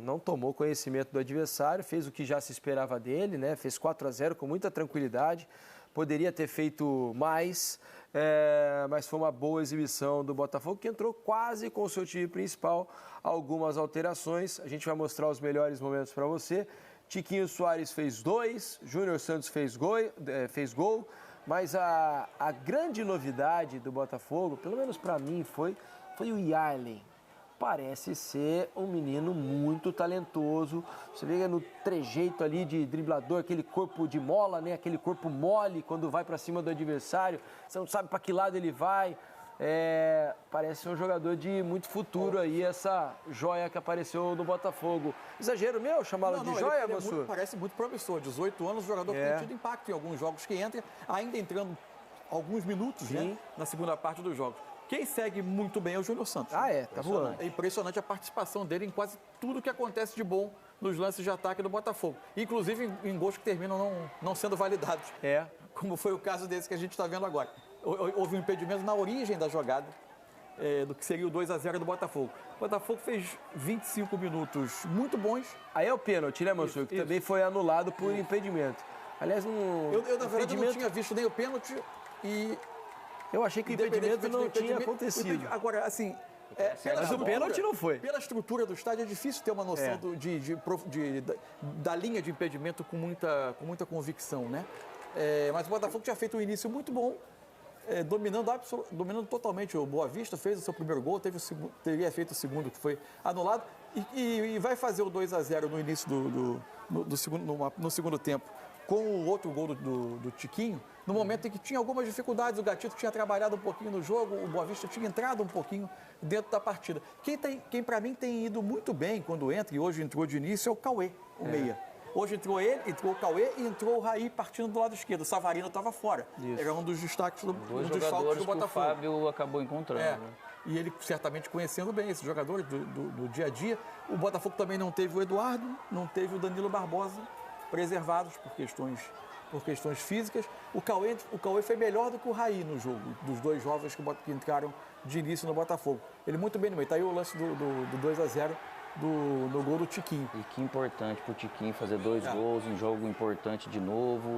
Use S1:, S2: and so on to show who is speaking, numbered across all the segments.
S1: não tomou conhecimento do adversário, fez o que já se esperava dele, né? Fez 4-0 com muita tranquilidade, poderia ter feito mais, mas foi uma boa exibição do Botafogo, que entrou quase com o seu time principal, algumas alterações, a gente vai mostrar os melhores momentos para você. Tiquinho Soares fez 2, Júnior Santos fez gol, mas a grande novidade do Botafogo, pelo menos para mim, foi o Yarlen. Parece ser um menino muito talentoso. Você vê no trejeito ali de driblador, aquele corpo de mola, né? Aquele corpo mole quando vai para cima do adversário. Você não sabe para que lado ele vai. Parece um jogador de muito futuro aí, essa joia que apareceu no Botafogo. Exagero meu chamá-lo de joia, Mansur?
S2: Parece muito promissor. 18 anos, o jogador tem tido impacto em alguns jogos que entra, ainda entrando alguns minutos, né, na segunda parte dos jogos. Quem segue muito bem é o Júnior Santos.
S1: Tá voando.
S2: É impressionante a participação dele em quase tudo que acontece de bom nos lances de ataque do Botafogo. Inclusive em gols que terminam não sendo validados. Como foi o caso desse que a gente está vendo agora. Houve um impedimento na origem da jogada, do que seria o 2-0 do Botafogo. O Botafogo fez 25 minutos muito bons.
S1: Aí é o pênalti, né, Mansur? Que também foi anulado por impedimento. Aliás,
S2: eu na verdade, não tinha visto nem o pênalti e...
S1: Eu achei que o impedimento não tinha acontecido.
S2: Agora, assim...
S1: mas o pênalti não foi.
S2: Pela estrutura do estádio, é difícil ter uma noção da linha de impedimento com muita convicção, né? Mas o Botafogo tinha feito um início muito bom, dominando totalmente o Boa Vista, fez o seu primeiro gol, teria feito o segundo, que foi anulado, e vai fazer o 2-0 no início no segundo tempo, com o outro gol do Tiquinho, no momento em que tinha algumas dificuldades, o Gatito tinha trabalhado um pouquinho no jogo, o Boa Vista tinha entrado um pouquinho dentro da partida. Quem para mim tem ido muito bem quando entra, e hoje entrou de início, é o Cauê, o meia. Hoje entrou o Cauê e entrou o Raí partindo do lado esquerdo. O Savarino estava fora.
S1: Isso.
S2: Era um dos destaques do
S3: jogadores que o Fábio acabou encontrando. Né?
S2: E ele certamente conhecendo bem esses jogadores do dia a dia. O Botafogo também não teve o Eduardo, não teve o Danilo Barbosa preservados por questões físicas. O Cauê foi melhor do que o Raí no jogo, dos dois jovens que entraram de início no Botafogo. Ele muito bem no meio. Está aí o lance do 2-0 do gol do Tiquinho.
S3: E que importante para o Tiquinho fazer 2 gols, um jogo importante de novo.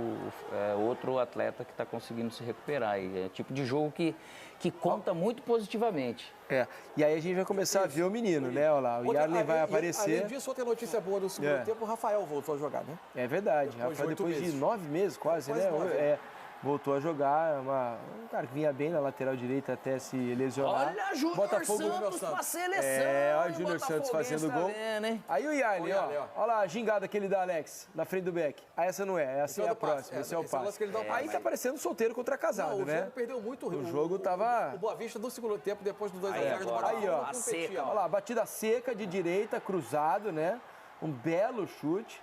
S3: Outro atleta que está conseguindo se recuperar. E é tipo de jogo que conta muito positivamente.
S1: E aí a gente vai começar a ver o menino, né? Olha lá, o Yarley vai aparecer.
S2: Além disso, outra notícia boa do segundo tempo, o Rafael voltou a jogar, né?
S1: É verdade. Depois de 9 meses quase, né? Voltou a jogar, um cara que vinha bem na lateral direita até se lesionar.
S3: Olha, Júnior Santos pra seleção.
S1: Olha o Júnior Santos fazendo gol. Aí o Yarley, olha lá a gingada que ele dá, Alex, na frente do Beck. Essa não é, essa é a próxima, esse é o passe. Aí tá parecendo solteiro contra casado, né?
S2: O jogo perdeu muito.
S1: O jogo tava...
S2: O Boa Vista no segundo tempo, depois do 2-0 do Botafogo.
S1: Aí, ó, olha lá, batida seca de direita, cruzado, né? Um belo chute.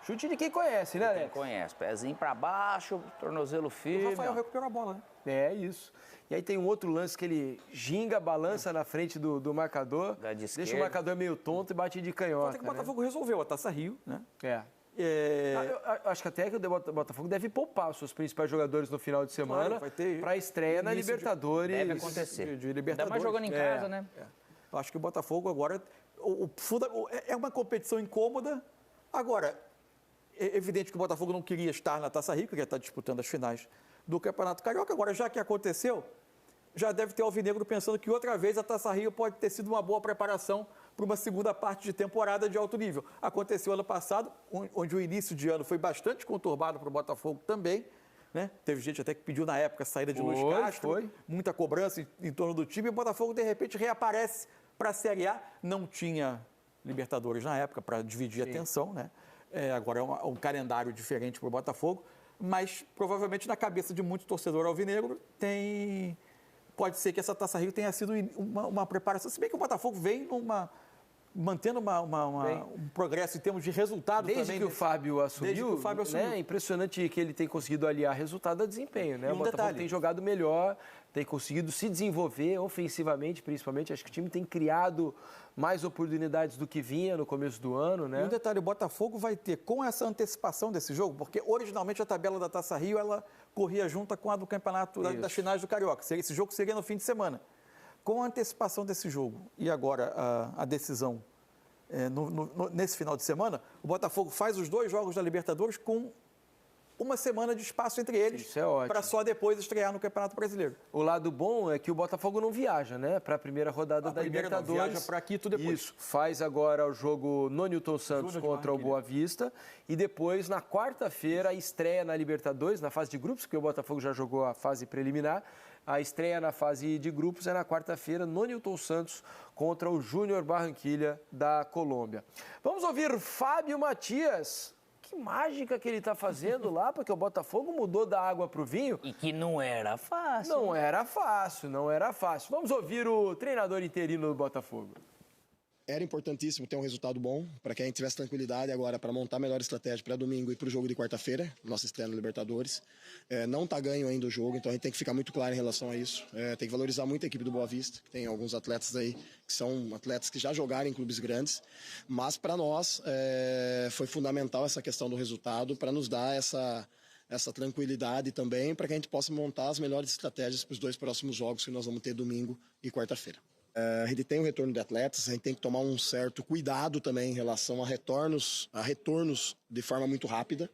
S1: Chute de quem conhece, né, Alex?
S3: Quem conhece. Pezinho pra baixo, tornozelo firme.
S2: O Rafael recuperou a bola, né?
S1: É isso. E aí tem um outro lance que ele ginga, balança na frente do marcador, deixa o marcador meio tonto e bate de canhota.
S2: Até que o Botafogo resolveu a Taça Rio, né?
S1: Eu acho que até que o Botafogo deve poupar os seus principais jogadores no final de semana para a estreia na Libertadores.
S3: Deve acontecer.
S2: De Libertadores.
S3: Ainda mais jogando em casa, né?
S2: Eu acho que o Botafogo agora... É uma competição incômoda. Agora, é evidente que o Botafogo não queria estar na Taça Rio, queria estar disputando as finais do Campeonato Carioca. Agora, já que aconteceu, já deve ter alvinegro pensando que outra vez a Taça Rio pode ter sido uma boa preparação para uma segunda parte de temporada de alto nível. Aconteceu ano passado, onde o início de ano foi bastante conturbado para o Botafogo também, né? Teve gente até que pediu na época a saída de Luiz Castro, muita cobrança em torno do time, e o Botafogo de repente reaparece para a Série A. Não tinha Libertadores na época para dividir a atenção, né? Agora é um calendário diferente para o Botafogo, mas provavelmente na cabeça de muito torcedor alvinegro pode ser que essa Taça Rio tenha sido uma preparação. Se bem que o Botafogo vem mantendo um progresso em termos de resultado
S1: desde
S2: também.
S1: Que o Fábio assumiu, né? É impressionante que ele tem conseguido aliar resultado a desempenho, né? O Botafogo tem jogado melhor, tem conseguido se desenvolver ofensivamente, principalmente. Acho que o time tem criado mais oportunidades do que vinha no começo do ano, né?
S2: E um detalhe, o Botafogo vai ter, com essa antecipação desse jogo, porque originalmente a tabela da Taça Rio, ela corria junto com a do campeonato das finais do Carioca. Esse jogo seria no fim de semana. Com a antecipação desse jogo e agora a decisão nesse final de semana, o Botafogo faz os 2 jogos da Libertadores com uma semana de espaço entre eles.
S1: Isso é ótimo.
S2: Para só depois estrear no Campeonato Brasileiro.
S1: O lado bom é que o Botafogo não viaja, né? Para a primeira rodada da Libertadores.
S2: Não, viaja para Quito depois.
S1: Isso. Faz agora o jogo no Newton Santos contra o Boa Vista. E depois, na quarta-feira, a estreia na Libertadores, na fase de grupos, porque o Botafogo já jogou a fase preliminar. A estreia na fase de grupos é na quarta-feira, no Newton Santos, contra o Júnior Barranquilla da Colômbia. Vamos ouvir Fábio Matias. Que mágica que ele está fazendo lá, porque o Botafogo mudou da água para o vinho.
S3: E que não era fácil.
S1: Não era fácil, não era fácil. Vamos ouvir o treinador interino do Botafogo.
S4: Era importantíssimo ter um resultado bom para que a gente tivesse tranquilidade agora para montar a melhor estratégia para domingo e para o jogo de quarta-feira, nossa estreia na Libertadores. Não está ganho ainda o jogo, então a gente tem que ficar muito claro em relação a isso. Tem que valorizar muito a equipe do Boa Vista, que tem alguns atletas aí que são atletas que já jogaram em clubes grandes, mas para nós foi fundamental essa questão do resultado para nos dar essa tranquilidade também, para que a gente possa montar as melhores estratégias para os 2 próximos jogos que nós vamos ter domingo e quarta-feira. A gente tem o retorno de atletas, a gente tem que tomar um certo cuidado também em relação a retornos de forma muito rápida,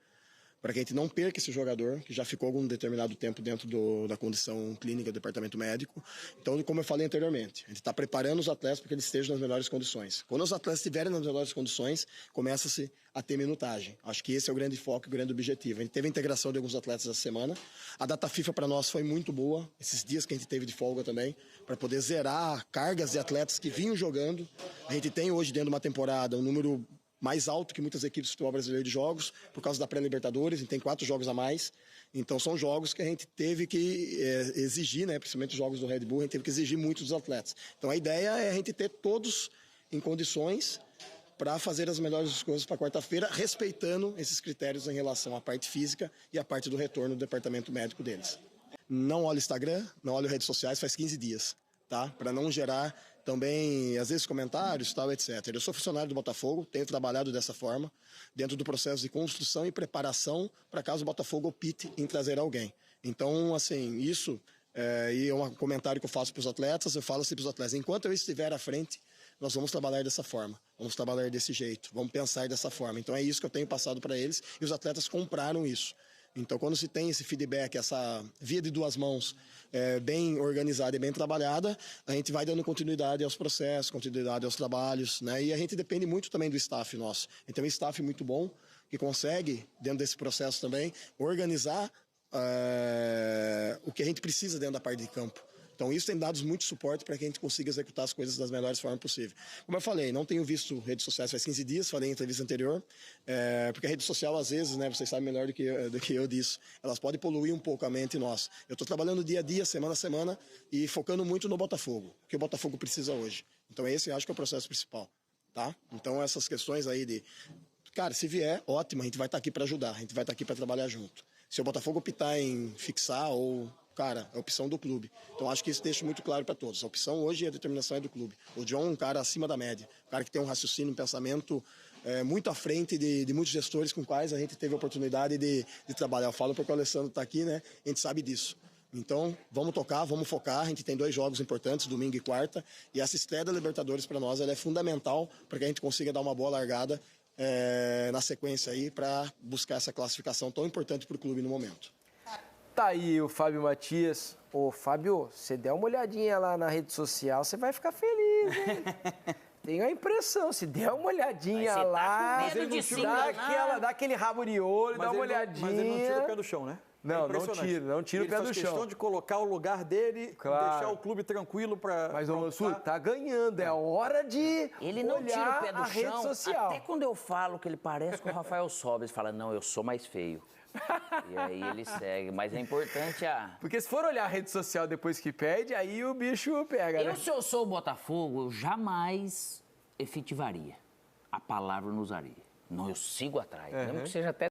S4: para que a gente não perca esse jogador, que já ficou algum determinado tempo dentro da condição clínica do departamento médico. Então, como eu falei anteriormente, a gente está preparando os atletas para que eles estejam nas melhores condições. Quando os atletas estiverem nas melhores condições, começa-se a ter minutagem. Acho que esse é o grande foco, o grande objetivo. A gente teve a integração de alguns atletas essa semana. A data FIFA para nós foi muito boa, esses dias que a gente teve de folga também, para poder zerar cargas de atletas que vinham jogando. A gente tem hoje, dentro de uma temporada, um número mais alto que muitas equipes do futebol brasileiro de jogos, por causa da pré-Libertadores, a gente tem 4 jogos a mais. Então são jogos que a gente teve que exigir, né, principalmente os jogos do Red Bull, a gente teve que exigir muito dos atletas. Então a ideia é a gente ter todos em condições para fazer as melhores coisas para quarta-feira, respeitando esses critérios em relação à parte física e à parte do retorno do departamento médico deles. Não olho Instagram, não olho redes sociais faz 15 dias, tá? Para não gerar também, às vezes, comentários, tal, etc. Eu sou funcionário do Botafogo, tenho trabalhado dessa forma, dentro do processo de construção e preparação para caso o Botafogo opte em trazer alguém. Então, assim, isso e é um comentário que eu faço para os atletas, eu falo assim para os atletas, enquanto eu estiver à frente, nós vamos trabalhar dessa forma, vamos trabalhar desse jeito, vamos pensar dessa forma. Então é isso que eu tenho passado para eles e os atletas compraram isso. Então, quando se tem esse feedback, essa via de 2 mãos bem organizada e bem trabalhada, a gente vai dando continuidade aos processos, continuidade aos trabalhos, né? E a gente depende muito também do staff nosso. A gente tem um staff muito bom que consegue, dentro desse processo também, organizar o que a gente precisa dentro da parte de campo. Então, isso tem dado muito suporte para que a gente consiga executar as coisas das melhores formas possíveis. Como eu falei, não tenho visto redes sociais faz 15 dias, falei em entrevista anterior, porque a rede social, às vezes, né, vocês sabem melhor do que eu disso, elas podem poluir um pouco a mente nossa. Eu estou trabalhando dia a dia, semana a semana, e focando muito no Botafogo, o que o Botafogo precisa hoje. Então, esse eu acho que é o processo principal, tá? Então, essas questões aí de... Cara, se vier, ótimo, a gente vai estar aqui para ajudar, a gente vai estar aqui para trabalhar junto. Se o Botafogo optar em fixar ou... Cara, é a opção do clube. Então, acho que isso deixa muito claro para todos. A opção hoje e a determinação é do clube. O John é um cara acima da média. Um cara que tem um raciocínio, um pensamento muito à frente de muitos gestores com quais a gente teve a oportunidade de trabalhar. Eu falo porque o Alessandro está aqui, né? A gente sabe disso. Então, vamos tocar, vamos focar. A gente tem 2 jogos importantes, domingo e quarta. E essa estreia da Libertadores, para nós, ela é fundamental para que a gente consiga dar uma boa largada na sequência aí para buscar essa classificação tão importante para o clube no momento.
S1: Tá aí o Fábio Matias. Ô, Fábio, você der uma olhadinha lá na rede social, você vai ficar feliz, hein? Tenho a impressão, se der uma olhadinha lá,
S3: tá com medo de se enganar.
S1: dá aquele rabo de olho, dá uma olhadinha.
S2: Mas ele não tira o pé do chão, né?
S1: Não, não tira o pé do chão. Ele
S2: faz questão de colocar o lugar dele, deixar o clube tranquilo para...
S1: Mas, ô Mansur, tá ganhando, é hora de
S3: ele não tira o pé do
S1: rede
S3: chão,
S1: social.
S3: Até quando eu falo que ele parece com o Rafael Sobres, fala, não, eu sou mais feio. E aí ele segue, mas é importante
S1: Porque se for olhar a rede social depois que perde, aí o bicho pega, né?
S3: Se eu sou o Botafogo, eu jamais efetivaria. A palavra eu não usaria. Não, eu sigo atrás. Mesmo que seja até